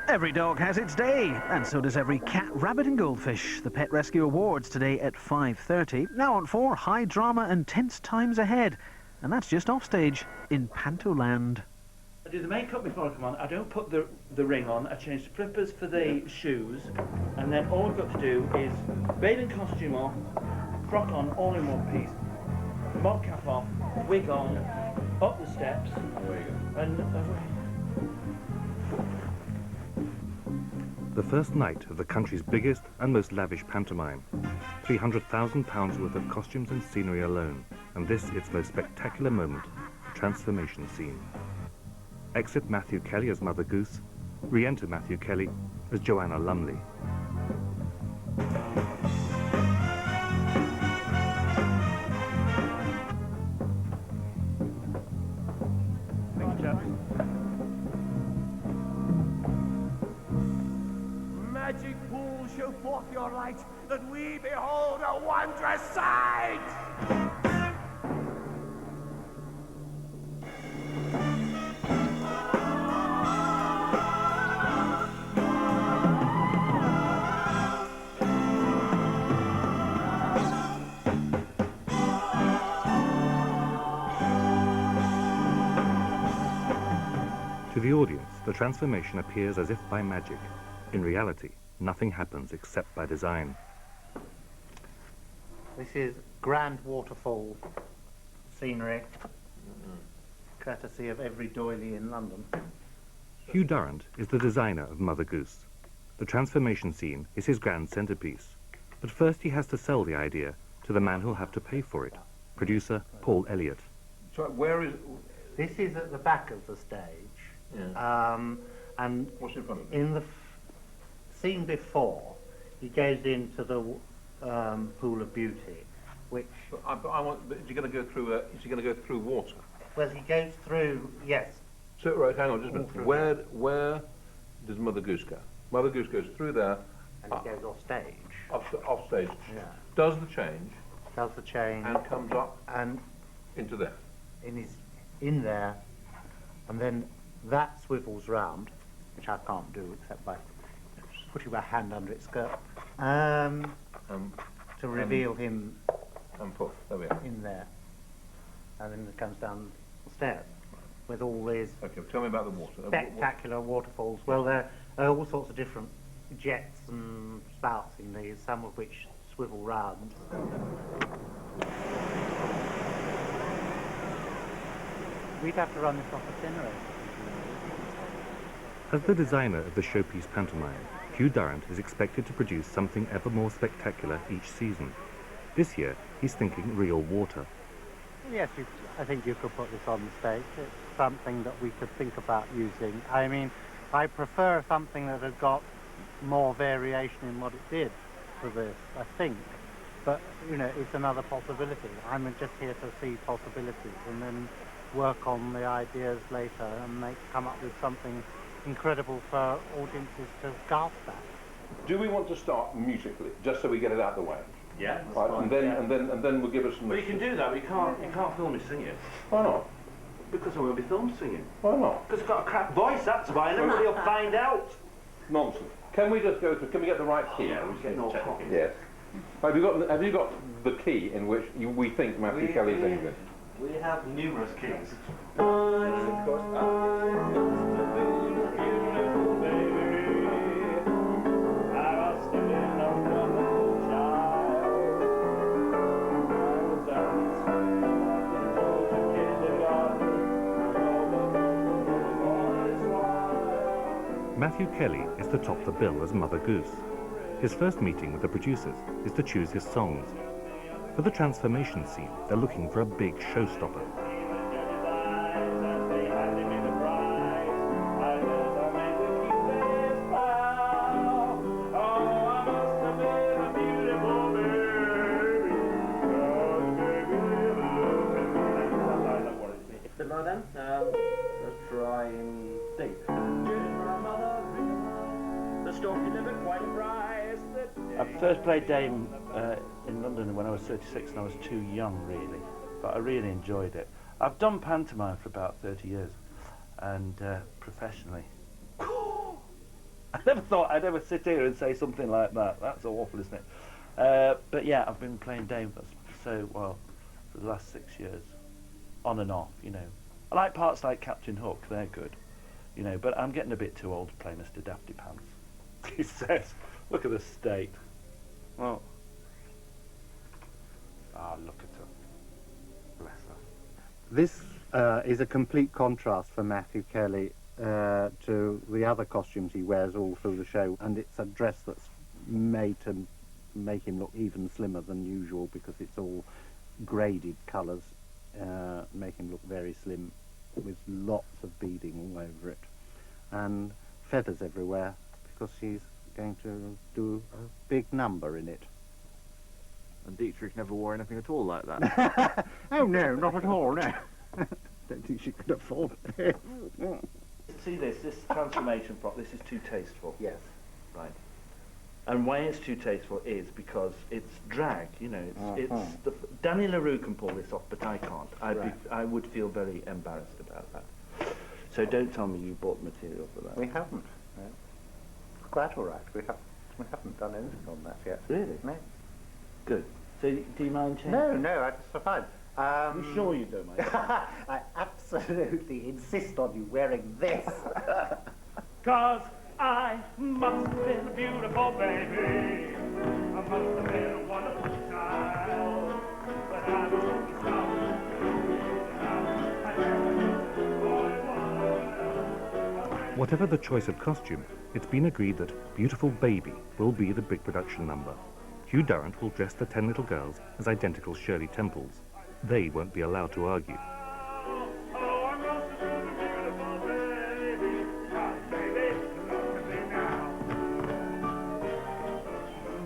Every dog has its day, and so does every cat, rabbit and goldfish. The Pet Rescue Awards today at 5:30. Now on 4, high drama and tense times ahead. And that's just off stage in Pantoland. I do the makeup before I come on. I don't put the ring on. I change the flippers for the shoes. And then all I've got to do is bathing costume off, frock on, all in one piece, mob cap off, wig on, up the steps, and away. The first night of the country's biggest and most lavish pantomime. £300,000 worth of costumes and scenery alone, and this its most spectacular moment, the transformation scene. Exit Matthew Kelly as Mother Goose, re-enter Matthew Kelly as Joanna Lumley. Thank you, chaps. Magic pool, show forth your light, that we behold a wondrous sight! To the audience, the transformation appears as if by magic. In reality, nothing happens except by design. This is grand waterfall scenery, courtesy of every doily in London. Hugh Durrant is the designer of Mother Goose. The transformation scene is his grand centerpiece. But first he has to sell the idea to the man who'll have to pay for it, producer Paul Elliott. So where is... This is at the back of the stage. Yeah. And What's in front of it? in the scene before, he goes into the pool of beauty, which... But I want... Is he going to go through... is he going to go through water? well, he goes through, yes. So, right, hang on just a minute. Where does Mother Goose go? Mother Goose goes through there... And he goes off stage. Off stage. Yeah. Does the change... Does the change. And comes up... And... into there. In there, and then that swivels round, which I can't do except by putting my hand under its skirt, to reveal him and poof, there we are. in there. And then it comes down the stairs with all these tell me about the water. spectacular waterfalls. Well, there are all sorts of different jets and spouts in these, some of which swivel round. We'd have to run this off itinerary. As the designer of the showpiece pantomime, Hugh Durrant is expected to produce something ever more spectacular each season. This year, he's thinking real water. Yes, I think you could put this on the stage. It's something that we could think about using. I mean, I prefer something that had got more variation in what it did for this, I think. But, you know, it's another possibility. I'm just here to see possibilities and then work on the ideas later and come up with something incredible for audiences to gasp at. Do we want to start musically, just so we get it out of the way? Yeah. Right, and then we'll give us some... But you can do that, but you can't film me singing. Why not? Because I won't be filmed singing. Why not? Because I've got a crap voice, that's why, and everybody will find out. Nonsense. Can we just go through, can we get the right key? Yeah, we're getting all cocky. Yes. Have you got the key in which we think Matthew Kelly is English? We have numerous keys. Matthew Kelly is to top the bill as Mother Goose. His first meeting with the producers is to choose his songs. For the transformation scene, they're looking for a big showstopper. It's a bit low then. Let's try in D. I first played Dame in London when I was 36 and I was too young really, but I really enjoyed it. I've done pantomime for about 30 years and professionally. I never thought I'd ever sit here and say something like that. That's awful, isn't it? But yeah, I've been playing Dame for the last 6 years, on and off, you know. I like parts like Captain Hook, they're good, you know, but I'm getting a bit too old to play Mr. Dafty Pants. He says, look at the state. Well, look at her. Bless her. This is a complete contrast for Matthew Kelly to the other costumes he wears all through the show, and it's a dress that's made to make him look even slimmer than usual because it's all graded colours, make him look very slim with lots of beading all over it and feathers everywhere because he's going to do a big number in it. And Dietrich never wore anything at all like that. Oh no, not at all, no. Don't think she could afford it. See this transformation prop, this is too tasteful. Yes. Right. And why it's too tasteful is because it's drag, you know, Danny LaRue can pull this off, but I can't. I would feel very embarrassed about that. So don't tell me you bought material for that. We haven't. No. Quite all right. We haven't done anything on that yet. Really? No. Good. So do you mind changing? No, I just fine. You sure you don't mind? I absolutely insist on you wearing this. 'Cause I must have been a beautiful baby. I must have been a wonderful child. But I won't stop. Whatever the choice of costume, it's been agreed that Beautiful Baby will be the big production number. Hugh Durrant will dress the 10 little girls as identical Shirley Temples. They won't be allowed to argue.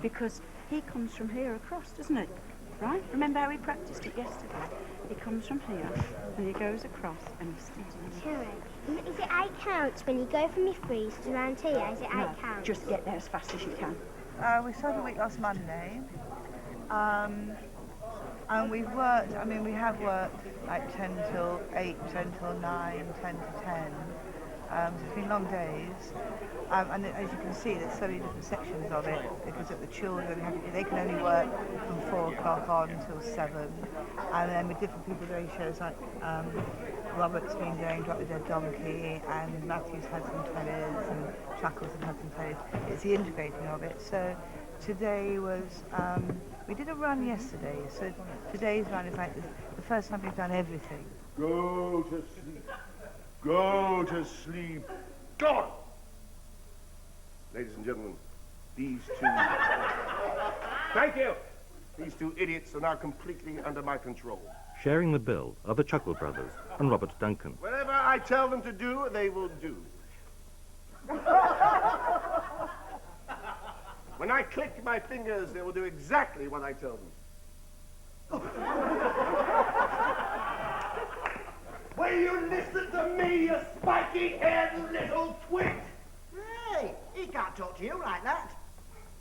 Because he comes from here across, doesn't it? Right? Remember how we practiced it yesterday? He comes from here and he goes across and he stands on the Sorry. Is it 8 counts when you go from your freeze to around here? Is it 8 counts? Just get there as fast as you can. We started the week last Monday, and we've worked, I mean, we have worked like 10 till 8, 10 till 9, 10 to 10. So it's been long days, and as you can see, there's so many different sections of it, because the children, they can only work from 4 o'clock on until 7, and then with different people doing shows like Robert's been doing Drop the Dead Donkey, and Matthew's had some tellies, and Chuckles has had some tellies. It's the integrating of it. So today was, we did a run yesterday, so today's run is like the first time we've done everything. Go to sleep. Go to sleep. God! Ladies and gentlemen, these two... Thank you! These two idiots are now completely under my control. Sharing the bill are the Chuckle brothers and Robert Duncan. Whatever I tell them to do, they will do. When I click my fingers, they will do exactly what I tell them. Will you listen to me, you spiky-haired little twit? Hey, he can't talk to you like that.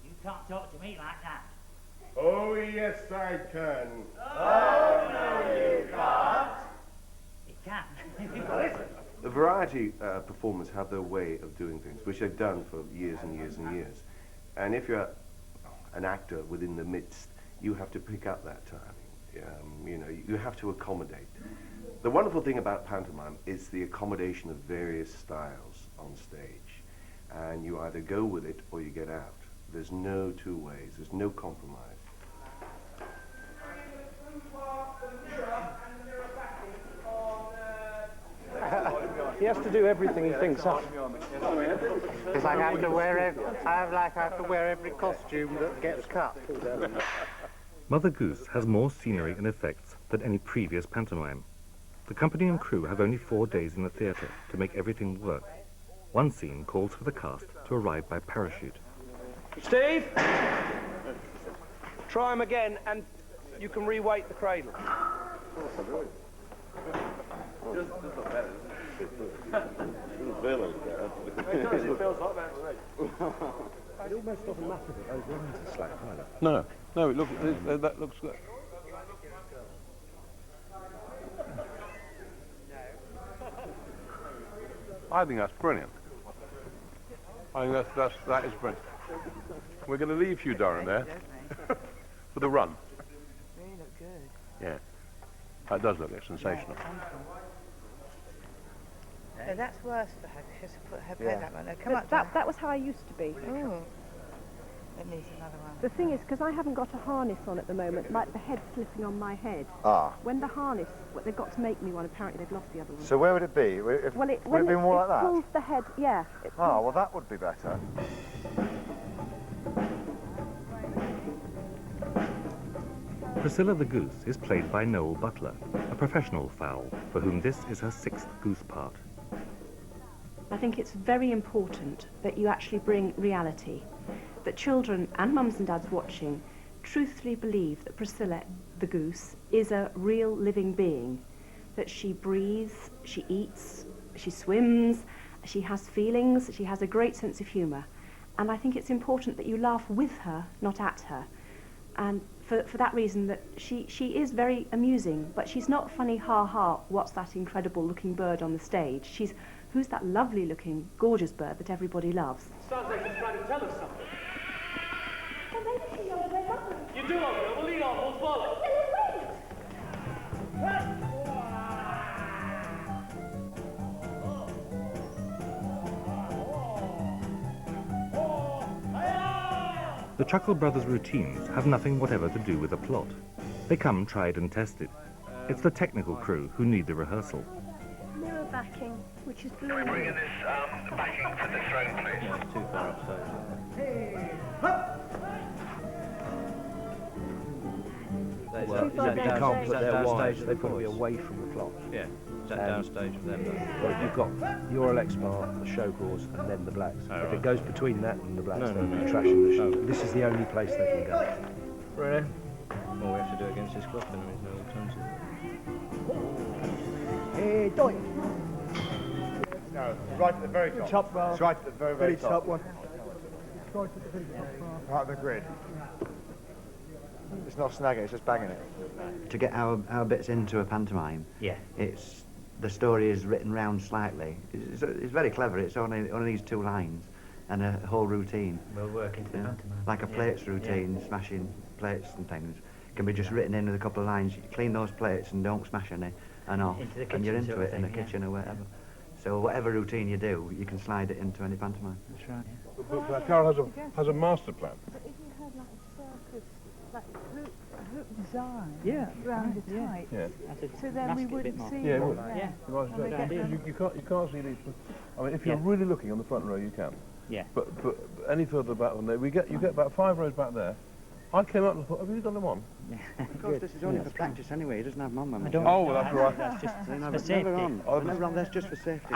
You can't talk to me like that. Oh, yes, I can. Oh, no, you can't. It can. Listen. The variety performers have their way of doing things, which they've done for years and years and years. And if you're an actor within the midst, you have to pick up that time. You know, you have to accommodate. The wonderful thing about pantomime is the accommodation of various styles on stage. And you either go with it or you get out. There's no two ways. There's no compromise. He has to do everything he thinks up. Because I have to wear every costume that gets cut. Mother Goose has more scenery and effects than any previous pantomime. The company and crew have only 4 days in the theatre to make everything work. One scene calls for the cast to arrive by parachute. Steve, try him again, and you can reweight the cradle. It feels hot there. It almost doesn't matter if it goes round to slack either. No, no, that looks good. I think that's brilliant. I think that is brilliant. We're going to leave you, Darren, there for the run. They look good. Yeah, that does look sensational. No, that's worse for her. She has to put her pen up. No, come up. That was how I used to be. Oh. It needs another one. The thing is, because I haven't got a harness on at the moment, like the head slipping on my head. Ah. When the harness, they've got to make me one. Apparently, they've lost the other one. So where would it be? Would it be more like that? Pulls the head, yeah. Oh, well, that would be better. Priscilla the Goose is played by Noel Butler, a professional fowl, for whom this is her 6th goose part. I think it's very important that you actually bring reality, that children and mums and dads watching truthfully believe that Priscilla the Goose is a real living being, that she breathes, she eats, she swims, she has feelings, she has a great sense of humour. And I think it's important that you laugh with her, not at her. And for that reason, that she is very amusing, but she's not funny, ha-ha, what's that incredible looking bird on the stage? She's, who's that lovely looking, gorgeous bird that everybody loves? Sounds like she's trying to tell us something. You do, Uncle. We'll lead on. We'll follow. The Chuckle brothers' routines have nothing whatever to do with the plot. They come tried and tested. It's the technical crew who need the rehearsal. Mirror backing, which is blue. Can we bring in this backing for the throne, please? Yeah, it's too far upstairs. Hey, up! Well, you can't put their wires, they've got to be away from the plot. Yeah, is that downstage of them? Well, you've got your LX part, the show cause, and then the blacks. Oh, if right. it goes between that and the blacks, No, then no, no. the traction of the show. Oh. This is the only place they can go. Really? Well, we have to do it against this cloth, then there's no alternative. Hey, Doy! No, right at the very top. Top bar. It's right at the very, very top. one. Right at the grid. It's not snagging, it's just banging it. To get our bits into a pantomime, it's the story is written round slightly. It's very clever. It's only these 2 lines and a whole routine. We'll work into the pantomime. Like a plates routine, smashing plates and things, can be just written in with a couple of lines. You clean those plates and don't smash any, and off, Into the and you're kitchen into sort it of in the thing, kitchen or whatever. So whatever routine you do, you can slide it into any pantomime. That's right. But Carol has a master plan. But if you had like a circus, like a hoop design, Yeah. round the tight, Yeah. so then we wouldn't see Yeah, it them would. there. You can't see these. I mean, if you're really looking on the front row, you can. Yeah. But any further back than there, you get about 5 rows back there. I came up and thought, have you got them on? Of course, this is only for practice anyway. He doesn't have them on. Oh, well, that's right. That's just They're for never safety. on. They're never on. That's just for safety.